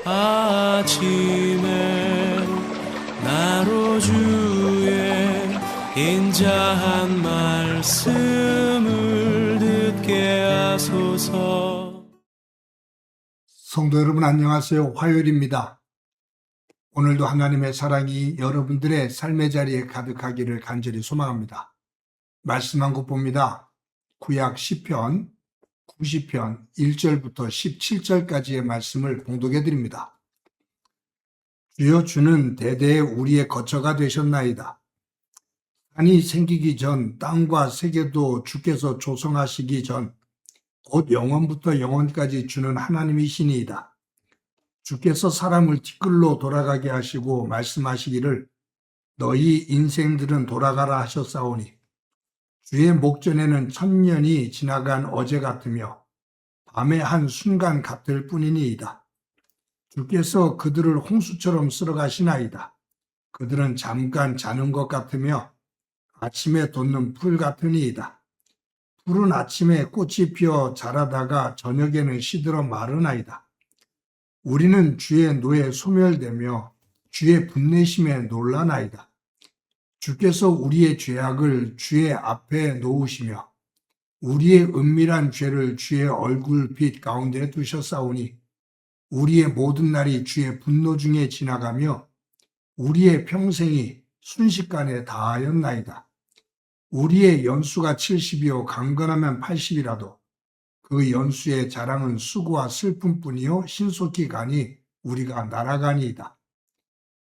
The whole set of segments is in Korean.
아침에 나로 주의 인자한 말씀을 듣게 하소서. 성도 여러분 안녕하세요. 화요일입니다. 오늘도 하나님의 사랑이 여러분들의 삶의 자리에 가득하기를 간절히 소망합니다. 말씀 한 곳 봅니다. 구약 시편 90편 1절부터 17절까지의 말씀을 봉독해 드립니다. 주여, 주는 대대에 우리의 거처가 되셨나이다. 산이 생기기 전, 땅과 세계도 주께서 조성하시기 전 곧 영원부터 영원까지 주는 하나님이시니이다. 주께서 사람을 티끌로 돌아가게 하시고 말씀하시기를 너희 인생들은 돌아가라 하셨사오니 주의 목전에는 천년이 지나간 어제 같으며 밤의 한 순간 같을 뿐이니이다. 주께서 그들을 홍수처럼 쓸어가시나이다. 그들은 잠깐 자는 것 같으며 아침에 돋는 풀 같으니이다. 풀은 아침에 꽃이 피어 자라다가 저녁에는 시들어 마르나이다. 우리는 주의 노에 소멸되며 주의 분내심에 놀라나이다. 주께서 우리의 죄악을 주의 앞에 놓으시며 우리의 은밀한 죄를 주의 얼굴빛 가운데 두셨사오니 우리의 모든 날이 주의 분노 중에 지나가며 우리의 평생이 순식간에 다하였나이다. 우리의 연수가 70이요 강건하면 80이라도 그 연수의 자랑은 수고와 슬픔뿐이요 신속히 가니 우리가 날아가니이다.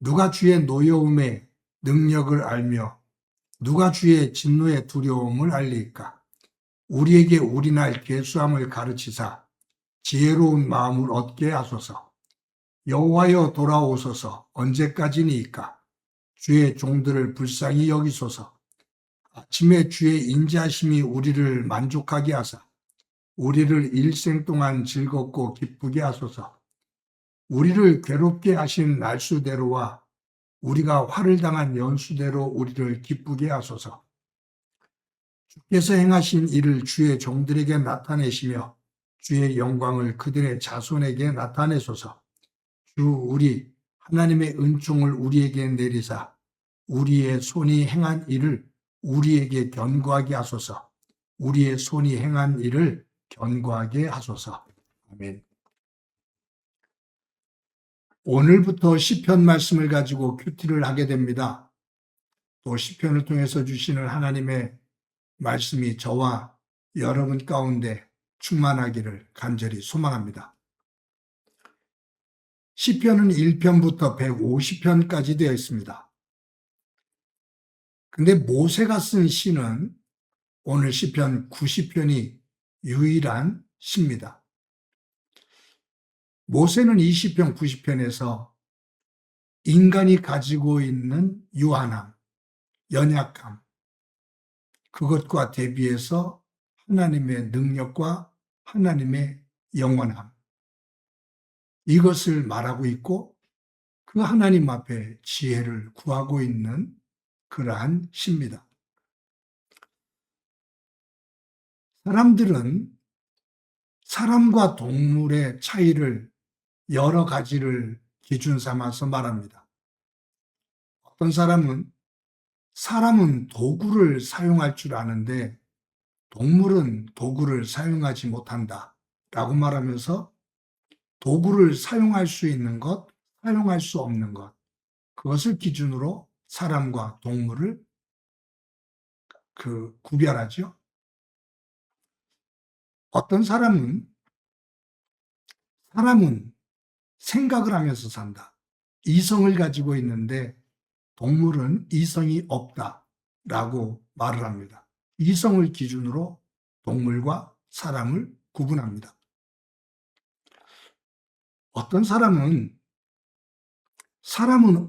누가 주의 노여움의 능력을 알며 누가 주의 진노의 두려움을 알리까? 우리에게 우리날 계수함을 가르치사 지혜로운 마음을 얻게 하소서. 여호와여 돌아오소서. 언제까지니이까? 주의 종들을 불쌍히 여기소서. 아침에 주의 인자심이 우리를 만족하게 하사 우리를 일생 동안 즐겁고 기쁘게 하소서. 우리를 괴롭게 하신 날수대로와 우리가 화를 당한 연수대로 우리를 기쁘게 하소서. 주께서 행하신 일을 주의 종들에게 나타내시며 주의 영광을 그들의 자손에게 나타내소서. 주 우리 하나님의 은총을 우리에게 내리사 우리의 손이 행한 일을 우리에게 견고하게 하소서. 우리의 손이 행한 일을 견고하게 하소서. 아멘. 오늘부터 시편 말씀을 가지고 큐티를 하게 됩니다. 또 시편을 통해서 주시는 하나님의 말씀이 저와 여러분 가운데 충만하기를 간절히 소망합니다. 시편은 1편부터 150편까지 되어 있습니다. 근데 모세가 쓴 시는 오늘 시편 90편이 유일한 시입니다. 모세는 이 시편 90편에서 인간이 가지고 있는 유한함, 연약함, 그것과 대비해서 하나님의 능력과 하나님의 영원함, 이것을 말하고 있고 그 하나님 앞에 지혜를 구하고 있는 그러한 시입니다. 사람들은 사람과 동물의 차이를 여러 가지를 기준 삼아서 말합니다. 어떤 사람은 도구를 사용할 줄 아는데 동물은 도구를 사용하지 못한다 라고 말하면서 도구를 사용할 수 있는 것, 사용할 수 없는 것, 그것을 기준으로 사람과 동물을 구별하죠. 어떤 사람은 생각을 하면서 산다. 이성을 가지고 있는데 동물은 이성이 없다라고 말을 합니다. 이성을 기준으로 동물과 사람을 구분합니다. 어떤 사람은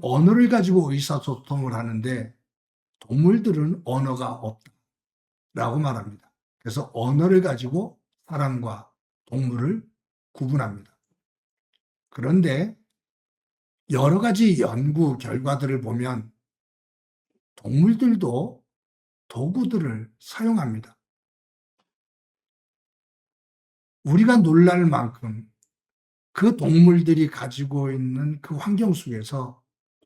언어를 가지고 의사소통을 하는데 동물들은 언어가 없다라고 말합니다. 그래서 언어를 가지고 사람과 동물을 구분합니다. 그런데 여러 가지 연구 결과들을 보면 동물들도 도구들을 사용합니다. 우리가 놀랄 만큼 그 동물들이 가지고 있는 그 환경 속에서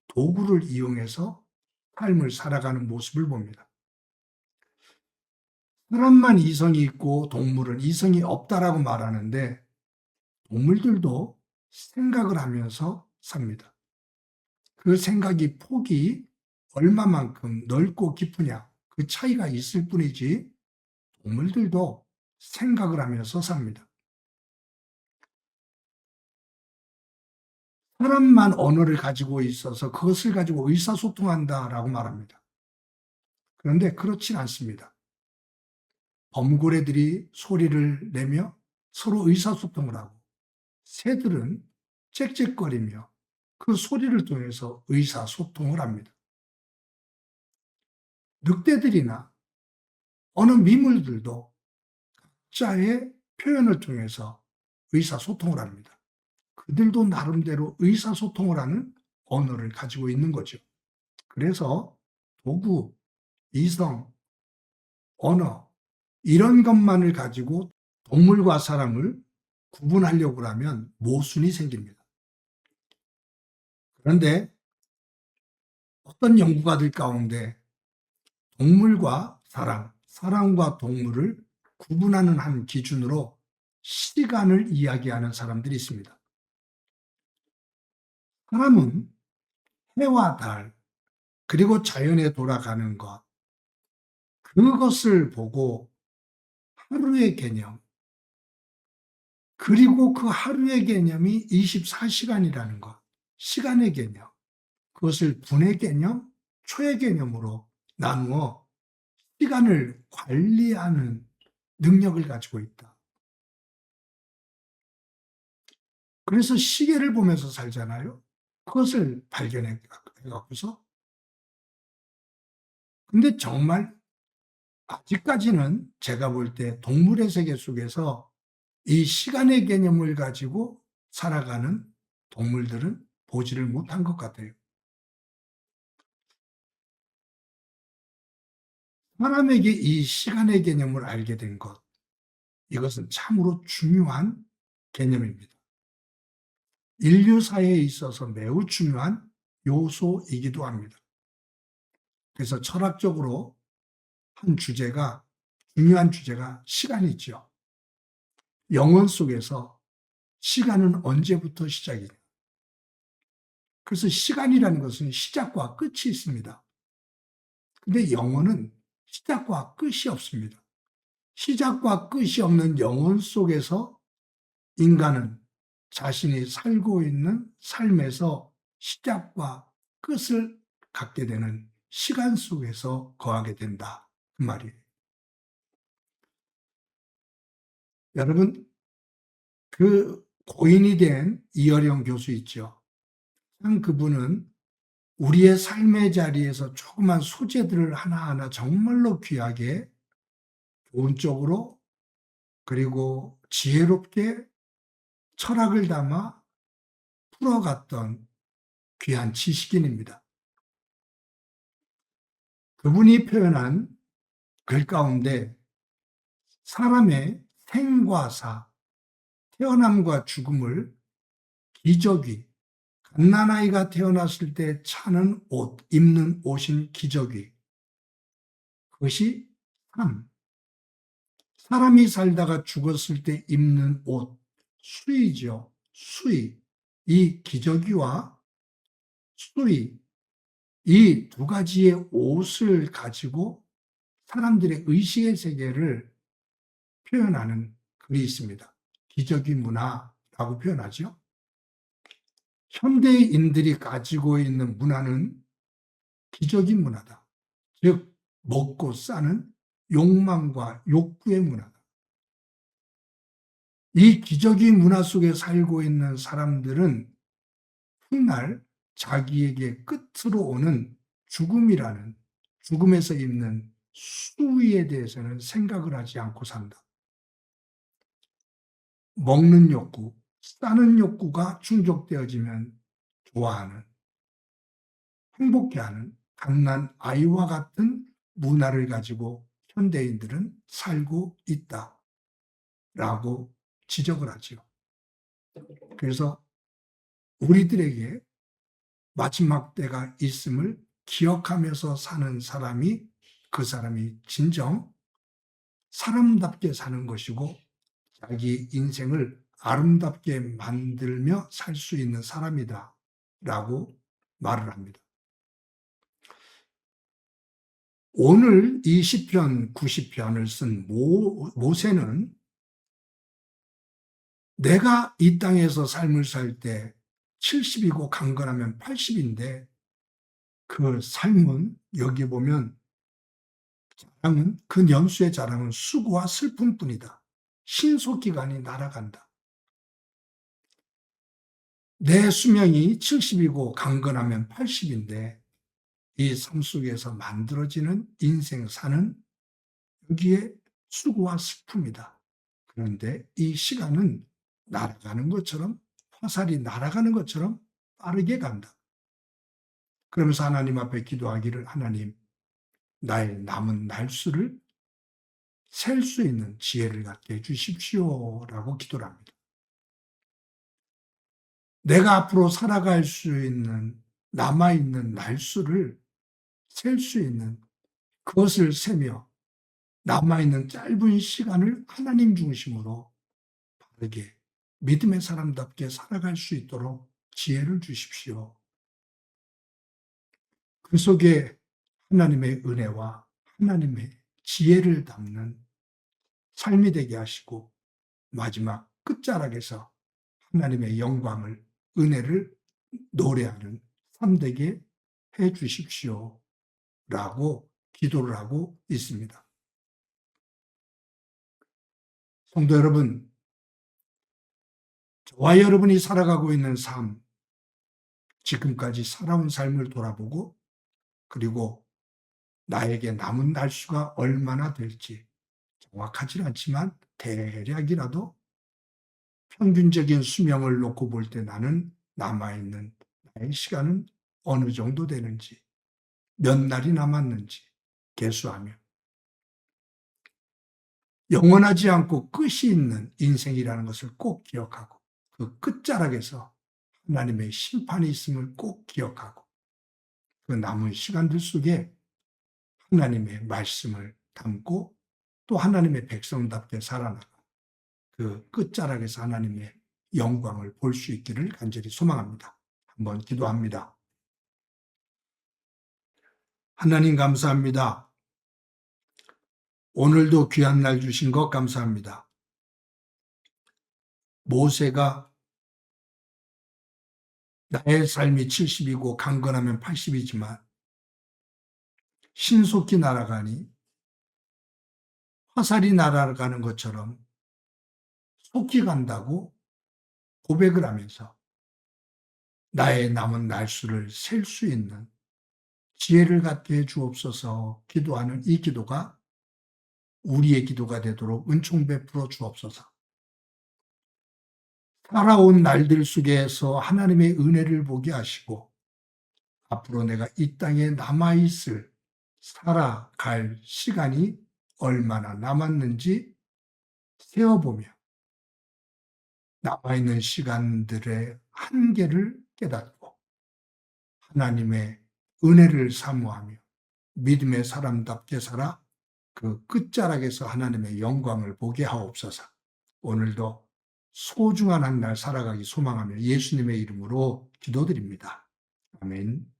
도구를 이용해서 삶을 살아가는 모습을 봅니다. 사람만 이성이 있고 동물은 이성이 없다라고 말하는데 동물들도 생각을 하면서 삽니다. 그 생각이 폭이 얼마만큼 넓고 깊으냐 그 차이가 있을 뿐이지 동물들도 생각을 하면서 삽니다. 사람만 언어를 가지고 있어서 그것을 가지고 의사소통한다라고 말합니다. 그런데 그렇진 않습니다. 범고래들이 소리를 내며 서로 의사소통을 하고 새들은 짹짹거리며 그 소리를 통해서 의사소통을 합니다. 늑대들이나 어느 미물들도 자의 표현을 통해서 의사소통을 합니다. 그들도 나름대로 의사소통을 하는 언어를 가지고 있는 거죠. 그래서 도구, 이성, 언어 이런 것만을 가지고 동물과 사람을 구분하려고 하면 모순이 생깁니다. 그런데 어떤 연구가들 가운데 동물과 사람, 사람과 동물을 구분하는 한 기준으로 시간을 이야기하는 사람들이 있습니다. 사람은 해와 달, 그리고 자연에 돌아가는 것, 그것을 보고 하루의 개념, 그리고 그 하루의 개념이 24시간이라는 것, 시간의 개념, 그것을 분의 개념, 초의 개념으로 나누어 시간을 관리하는 능력을 가지고 있다. 그래서 시계를 보면서 살잖아요. 그것을 발견해 갖고서. 근데 정말 아직까지는 제가 볼 때 동물의 세계 속에서 이 시간의 개념을 가지고 살아가는 동물들은 보지를 못한 것 같아요. 사람에게 이 시간의 개념을 알게 된 것, 이것은 참으로 중요한 개념입니다. 인류사에 있어서 매우 중요한 요소이기도 합니다. 그래서 철학적으로 중요한 주제가 시간이죠. 영혼 속에서 시간은 언제부터 시작이냐. 그래서 시간이라는 것은 시작과 끝이 있습니다. 근데 영혼은 시작과 끝이 없습니다. 시작과 끝이 없는 영혼 속에서 인간은 자신이 살고 있는 삶에서 시작과 끝을 갖게 되는 시간 속에서 거하게 된다. 그 말이에요. 여러분, 그 고인이 된 이어령 교수 있죠. 참 그분은 우리의 삶의 자리에서 조그만 소재들을 하나하나 정말로 귀하게 좋은 쪽으로 그리고 지혜롭게 철학을 담아 풀어갔던 귀한 지식인입니다. 그분이 표현한 글 가운데 사람의 생과 사, 태어남과 죽음을 기저귀, 갓난아이가 태어났을 때 차는 옷, 입는 옷인 기저귀, 그것이 삶, 사람이 살다가 죽었을 때 입는 옷, 수의죠. 수의. 이 기저귀와 수의, 이 두 가지의 옷을 가지고 사람들의 의식의 세계를 표현하는 글이 있습니다. 기저귀 문화라고 표현하죠. 현대인들이 가지고 있는 문화는 기저귀 문화다. 즉, 먹고 싸는 욕망과 욕구의 문화다. 이 기저귀 문화 속에 살고 있는 사람들은 훗날 자기에게 끝으로 오는 죽음이라는 죽음에서 입는 수위에 대해서는 생각을 하지 않고 산다. 먹는 욕구, 싸는 욕구가 충족되어지면 좋아하는, 행복해하는 갓난 아이와 같은 문화를 가지고 현대인들은 살고 있다라고 지적을 하지요. 그래서 우리들에게 마지막 때가 있음을 기억하면서 사는 사람이 그 사람이 진정 사람답게 사는 것이고 자기 인생을 아름답게 만들며 살 수 있는 사람이다 라고 말을 합니다. 오늘 이 시편 90편을 쓴 모세는 내가 이 땅에서 삶을 살 때 70이고 강건하면 80인데 그 삶은 여기 보면 자랑은 그 연수의 자랑은 수고와 슬픔뿐이다. 신속기간이 날아간다. 내 수명이 70이고 강건하면 80인데 이 삶 속에서 만들어지는 인생 사는 여기에 수고와 슬픔이다. 그런데 이 시간은 날아가는 것처럼 화살이 날아가는 것처럼 빠르게 간다. 그러면서 하나님 앞에 기도하기를 하나님 나의 남은 날수를 셀 수 있는 지혜를 갖게 해주십시오라고 기도를 합니다. 내가 앞으로 살아갈 수 있는 남아있는 날수를 셀 수 있는 그것을 세며 남아있는 짧은 시간을 하나님 중심으로 바르게 믿음의 사람답게 살아갈 수 있도록 지혜를 주십시오. 그 속에 하나님의 은혜와 하나님의 지혜를 담는 삶이 되게 하시고 마지막 끝자락에서 하나님의 영광을 은혜를 노래하는 삶 되게 해 주십시오 라고 기도를 하고 있습니다. 성도 여러분, 저와 여러분이 살아가고 있는 삶, 지금까지 살아온 삶을 돌아보고 그리고 나에게 남은 날수가 얼마나 될지 정확하지는 않지만 대략이라도 평균적인 수명을 놓고 볼 때 나는 남아있는 나의 시간은 어느 정도 되는지, 몇 날이 남았는지 계수하며 영원하지 않고 끝이 있는 인생이라는 것을 꼭 기억하고 그 끝자락에서 하나님의 심판이 있음을 꼭 기억하고 그 남은 시간들 속에 하나님의 말씀을 담고 또 하나님의 백성답게 살아나가 그 끝자락에서 하나님의 영광을 볼 수 있기를 간절히 소망합니다. 한번 기도합니다. 하나님 감사합니다. 오늘도 귀한 날 주신 것 감사합니다. 모세가 나의 삶이 70이고 강건하면 80이지만 신속히 날아가니 화살이 날아가는 것처럼 속히 간다고 고백을 하면서 나의 남은 날수를 셀 수 있는 지혜를 갖게 해 주옵소서 기도하는 이 기도가 우리의 기도가 되도록 은총 베풀어 주옵소서. 살아온 날들 속에서 하나님의 은혜를 보게 하시고 앞으로 내가 이 땅에 남아있을 살아갈 시간이 얼마나 남았는지 세어보며 남아있는 시간들의 한계를 깨닫고 하나님의 은혜를 사모하며 믿음의 사람답게 살아 그 끝자락에서 하나님의 영광을 보게 하옵소서. 오늘도 소중한 한 날 살아가기 소망하며 예수님의 이름으로 기도드립니다. 아멘.